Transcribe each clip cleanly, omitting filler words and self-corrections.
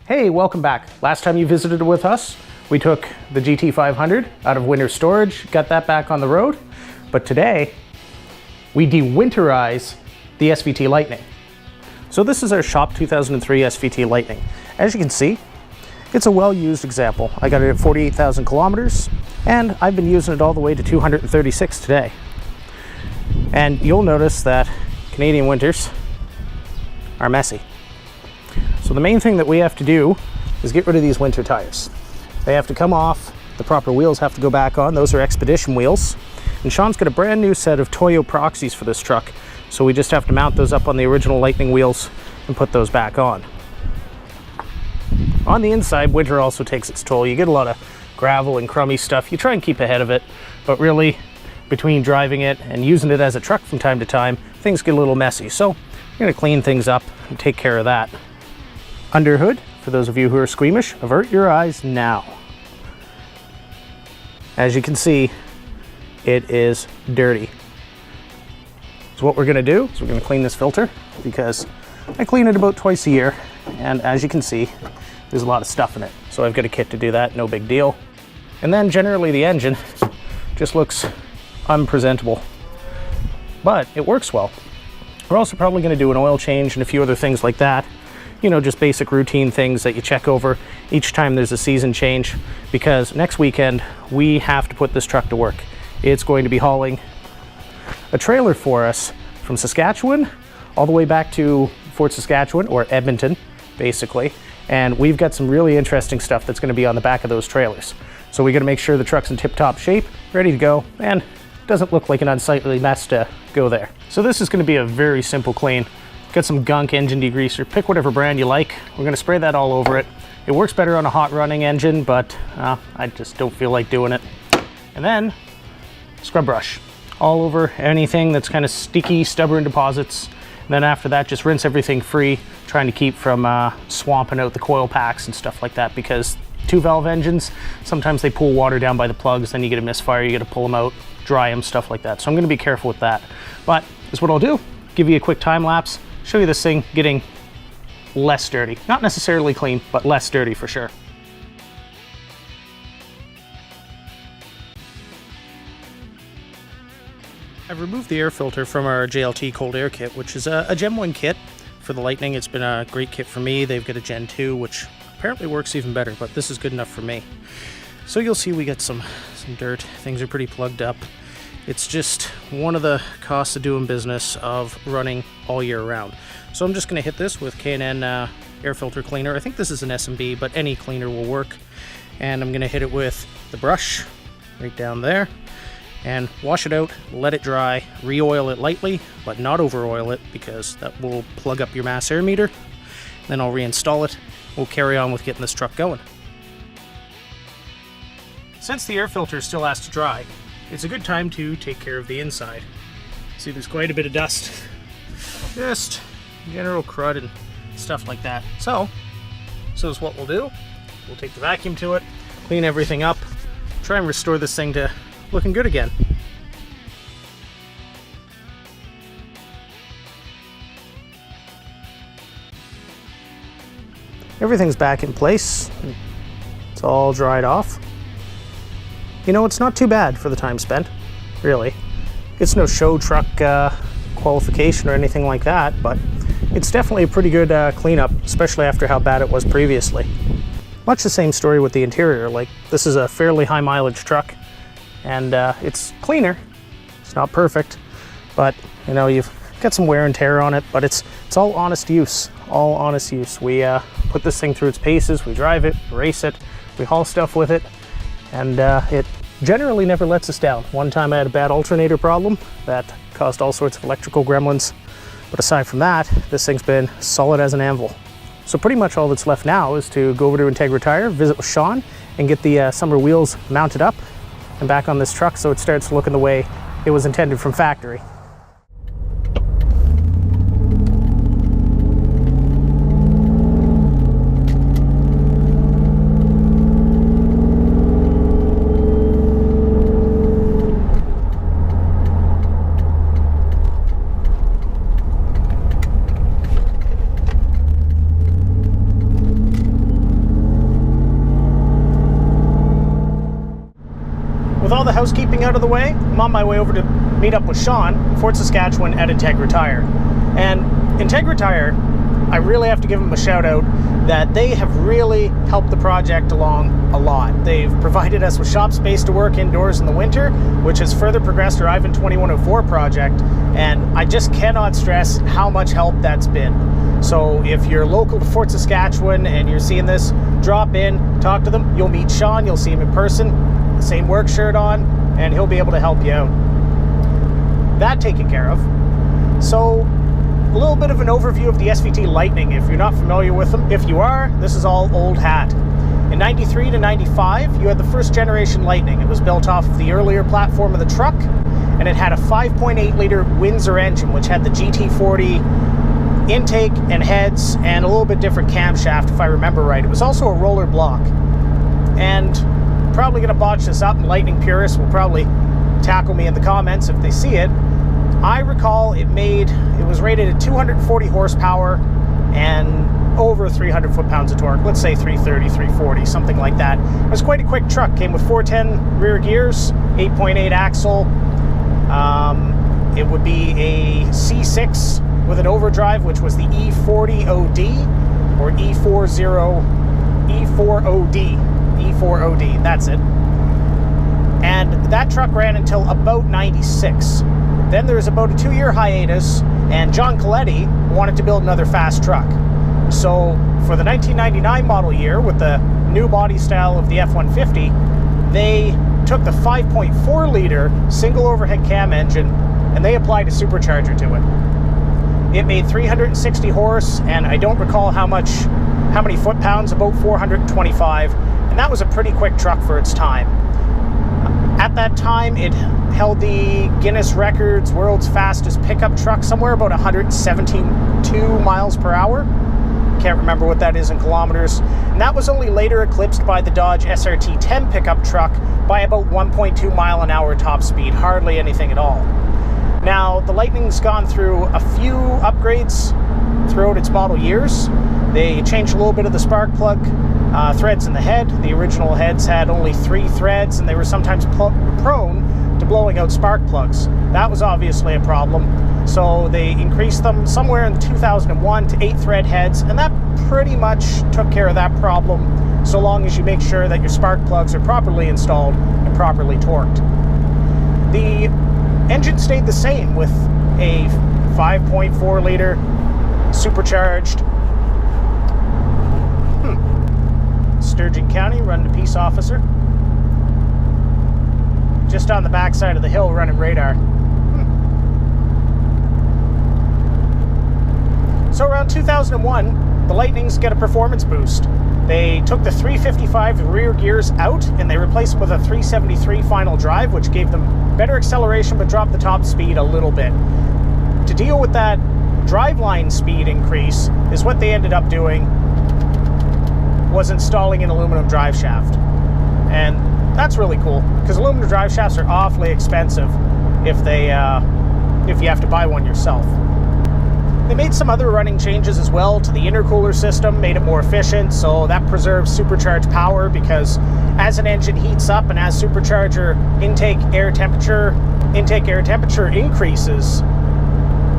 Hey, welcome back. Last time you visited with us, we took the GT500 out of winter storage, got that back on the road. But today, we de-winterize the SVT Lightning. So this is our shop 2003 SVT Lightning. As you can see, it's a well-used example. I got it at 48,000 kilometers, and I've been using it all the way to 236 today. And you'll notice that Canadian winters are messy. So the main thing that we have to do is get rid of these winter tires. They have to come off, the proper wheels have to go back on. Those are Expedition wheels. And Sean's got a brand new set of Toyo Proxies for this truck. So we just have to mount those up on the original Lightning wheels and put those back on. On the inside, winter also takes its toll. You get a lot of gravel and crummy stuff. You try and keep ahead of it, but really between driving it and using it as a truck from time to time, things get a little messy. So we're gonna clean things up and take care of that. Under hood, for those of you who are squeamish, avert your eyes now. As you can see, it is dirty. So what we're gonna do is we're gonna clean this filter, because I clean it about twice a year, and as you can see, there's a lot of stuff in it. So I've got a kit to do that, no big deal. And then generally the engine just looks unpresentable, but it works well. We're also probably gonna do an oil change and a few other things like that. You know, just basic routine things that you check over each time there's a season change, because next weekend we have to put this truck to work. It's going to be hauling a trailer for us from Saskatchewan all the way back to Fort Saskatchewan, or Edmonton, basically. And we've got some really interesting stuff that's going to be on the back of those trailers. So we got to make sure the truck's in tip-top shape, ready to go, and doesn't look like an unsightly mess to go there. So this is going to be a very simple clean. Got some gunk engine degreaser, pick whatever brand you like. We're gonna spray that all over it. It works better on a hot running engine, but I just don't feel like doing it. And then scrub brush all over anything that's kind of sticky, stubborn deposits. And then after that, just rinse everything free, trying to keep from swamping out the coil packs and stuff like that, because 2-valve engines, sometimes they pool water down by the plugs, then you get a misfire, you got to pull them out, dry them, stuff like that. So I'm gonna be careful with that. But that's what I'll do. Give you a quick time lapse, show you this thing getting less dirty. Not necessarily clean, but less dirty for sure. I've removed the air filter from our JLT cold air kit, which is a Gen 1 kit for the Lightning. It's been a great kit for me. They've got a Gen 2, which apparently works even better, but this is good enough for me. So you'll see we get some dirt. Things are pretty plugged up. It's just one of the costs of doing business of running all year round. So I'm just going to hit this with K&N air filter cleaner. I think this is an S&B, but any cleaner will work. And I'm going to hit it with the brush right down there and wash it out, let it dry, re-oil it lightly, but not over-oil it, because that will plug up your mass air meter. Then I'll reinstall it. We'll carry on with getting this truck going. Since the air filter still has to dry, it's a good time to take care of the inside. See, there's quite a bit of dust, just general crud and stuff like that. So is what we'll do. We'll take the vacuum to it, clean everything up, try and restore this thing to looking good again. Everything's back in place. It's all dried off. You know, it's not too bad for the time spent, really. It's no show truck qualification or anything like that, but it's definitely a pretty good cleanup, especially after how bad it was previously. Much the same story with the interior. Like, this is a fairly high mileage truck, and it's cleaner. It's not perfect, but you know, you've got some wear and tear on it, but it's all honest use, all honest use. We put this thing through its paces, we drive it, race it, we haul stuff with it, and it generally never lets us down. One time I had a bad alternator problem that caused all sorts of electrical gremlins, but aside from that, this thing's been solid as an anvil. So pretty much all that's left now is to go over to Integra Tire, visit with Sean, and get the summer wheels mounted up and back on this truck so it starts looking the way it was intended from factory. the housekeeping out of the way, I'm on my way over to meet up with Sean in Fort Saskatchewan at Integra Tire. And Integra Tire, I really have to give them a shout out that they have really helped the project along a lot. They've provided us with shop space to work indoors in the winter, which has further progressed our Ivan 2104 project, and I just cannot stress how much help that's been. So if you're local to Fort Saskatchewan and you're seeing this, drop in, talk to them. You'll meet Sean, you'll see him in person, the same work shirt on, and he'll be able to help you out. That taken care of. So a little bit of an overview of the SVT Lightning if you're not familiar with them. If you are, this is all old hat. In 93 to 95, you had the first generation Lightning. It was built off of the earlier platform of the truck, and it had a 5.8 liter Windsor engine, which had the GT40 intake and heads and a little bit different camshaft, if I remember right. It was also a roller block. And probably gonna botch this up, and Lightning purists will probably tackle me in the comments if they see it. I recall it was rated at 240 horsepower and over 300 foot-pounds of torque. Let's say 330, 340, something like that. It was quite a quick truck. Came with 410 rear gears, 8.8 axle. It would be a C6 with an overdrive, which was the E40OD or E4OD, that's it. And that truck ran until about 96. Then there was about a 2-year hiatus, and John Coletti wanted to build another fast truck. So for the 1999 model year, with the new body style of the F-150, they took the 5.4 liter single overhead cam engine and they applied a supercharger to it. It made 360 horse, and I don't recall how many foot-pounds, about 425, and that was a pretty quick truck for its time. At that time, it held the Guinness Records World's Fastest Pickup Truck, somewhere about 117.2 miles per hour. Can't remember what that is in kilometers. And that was only later eclipsed by the Dodge SRT-10 pickup truck by about 1.2 mile an hour top speed, hardly anything at all. Now, the Lightning's gone through a few upgrades throughout its model years. They changed a little bit of the spark plug threads in the head. The original heads had only 3 threads, and they were sometimes prone to blowing out spark plugs. That was obviously a problem, so they increased them somewhere in 2001 to 8 thread heads, and that pretty much took care of that problem, so long as you make sure that your spark plugs are properly installed and properly torqued. The engine stayed the same with a 5.4 liter supercharged Sturgeon County, running a peace officer. Just on the backside of the hill, running radar. So around 2001, the Lightnings get a performance boost. They took the 355 rear gears out and they replaced them with a 373 final drive, which gave them better acceleration but dropped the top speed a little bit. To deal with that driveline speed increase is what they ended up doing was installing an aluminum drive shaft. And that's really cool, because aluminum drive shafts are awfully expensive if you have to buy one yourself. They made some other running changes as well to the intercooler system, made it more efficient, so that preserves supercharged power, because as an engine heats up and as supercharger intake air temperature increases,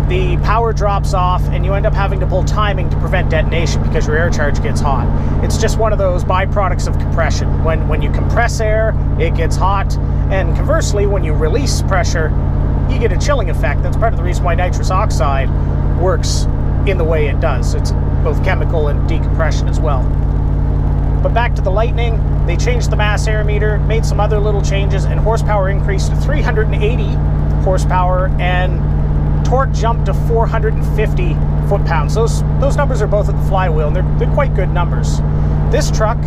the power drops off and you end up having to pull timing to prevent detonation because your air charge gets hot. It's just one of those byproducts of compression. When you compress air, it gets hot, and conversely, when you release pressure, you get a chilling effect. That's part of the reason why nitrous oxide works in the way it does. It's both chemical and decompression as well. But back to the Lightning, they changed the mass air meter, made some other little changes, and horsepower increased to 380 horsepower, and torque jumped to 450 foot-pounds. Those numbers are both at the flywheel, and they're quite good numbers. This truck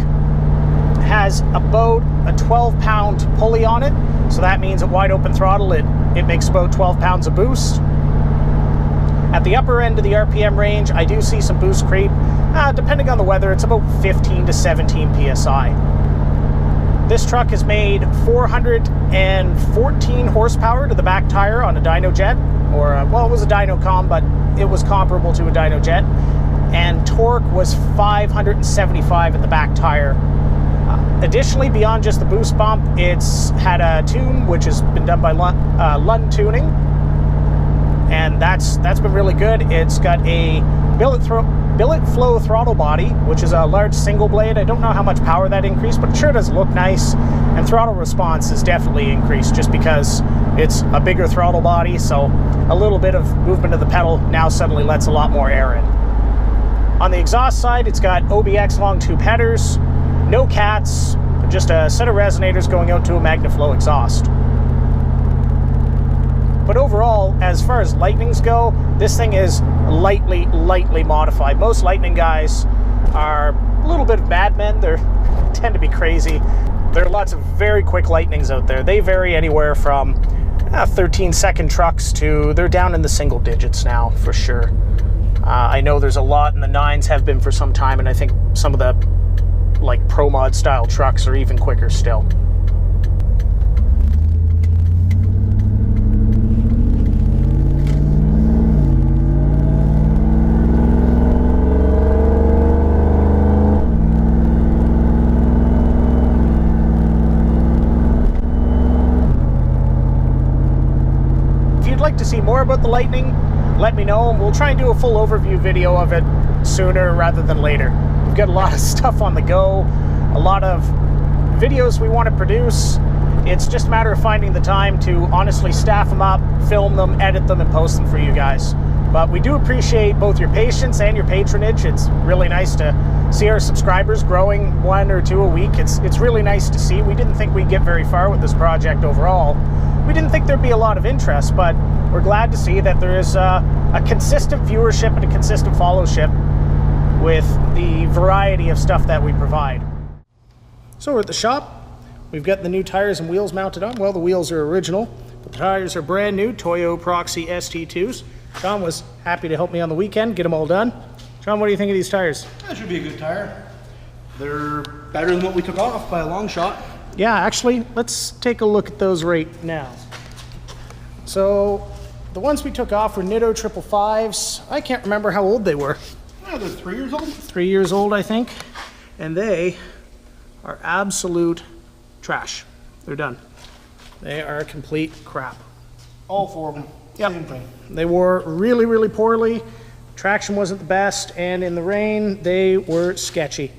has about a 12-pound pulley on it, so that means at wide open throttle it makes about 12 pounds of boost. At the upper end of the RPM range, I do see some boost creep. Depending on the weather, it's about 15 to 17 psi. This truck has made 414 horsepower to the back tire on a dyno jet, or well, it was a dyno com, but it was comparable to a dyno jet, and torque was 575 at the back tire. Additionally, beyond just the boost bump, it's had a tune which has been done by Lund Tuning, and that's been really good. It's got a billet flow throttle body, which is a large single blade. I don't know how much power that increased, but it sure does look nice. And throttle response is definitely increased just because it's a bigger throttle body, so a little bit of movement of the pedal now suddenly lets a lot more air in. On the exhaust side, it's got OBX long tube headers, no cats, just a set of resonators going out to a MagnaFlow exhaust. But overall, as far as Lightnings go, this thing is lightly modified. Most Lightning guys are a little bit of madmen. They tend to be crazy. There are lots of very quick Lightnings out there. They vary anywhere from 13-second trucks to they're down in the single digits now, for sure. I know there's a lot in the 9s, have been for some time, and I think some of the like Pro Mod style trucks are even quicker still. If you'd like to see more about the Lightning, let me know, and we'll try and do a full overview video of it sooner rather than later. We've got a lot of stuff on the go, a lot of videos we want to produce. It's just a matter of finding the time to honestly staff them up, film them, edit them, and post them for you guys. But we do appreciate both your patience and your patronage. It's really nice to see our subscribers growing 1 or 2 a week. It's really nice to see. We didn't think we'd get very far with this project overall. We didn't think there'd be a lot of interest, but we're glad to see that there is a consistent viewership and a consistent followership with the variety of stuff that we provide. So we're at the shop. We've got the new tires and wheels mounted on. Well, the wheels are original, but the tires are brand new, Toyo Proxy ST2s. Sean was happy to help me on the weekend, get them all done. Sean, what do you think of these tires? That should be a good tire. They're better than what we took off by a long shot. Yeah, actually, let's take a look at those right now. So the ones we took off were Nitto 555s. I can't remember how old they were. Yeah, they're 3 years old. 3 years old, I think. And they are absolute trash. They're done. They are complete crap. All 4 of them. Yep. Same thing. They wore really poorly. Traction wasn't the best, and in the rain, they were sketchy.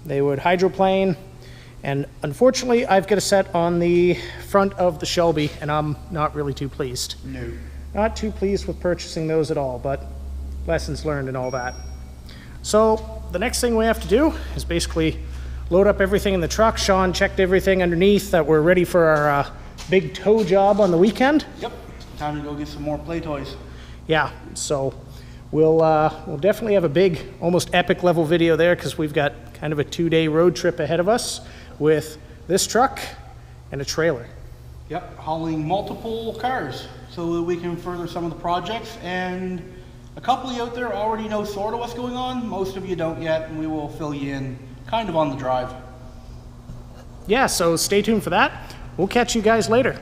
They would hydroplane, and unfortunately, I've got a set on the front of the Shelby, and I'm not really too pleased. No. Not too pleased with purchasing those at all, but lessons learned and all that. So the next thing we have to do is basically load up everything in the truck. Sean checked everything underneath that we're ready for our big tow job on the weekend. Yep. Time to go get some more play toys. Yeah, so we'll definitely have a big, almost epic level video there because we've got kind of a 2-day road trip ahead of us with this truck and a trailer. Yep, hauling multiple cars so that we can further some of the projects, and a couple of you out there already know sort of what's going on. Most of you don't yet, and we will fill you in kind of on the drive. Yeah, so stay tuned for that. We'll catch you guys later.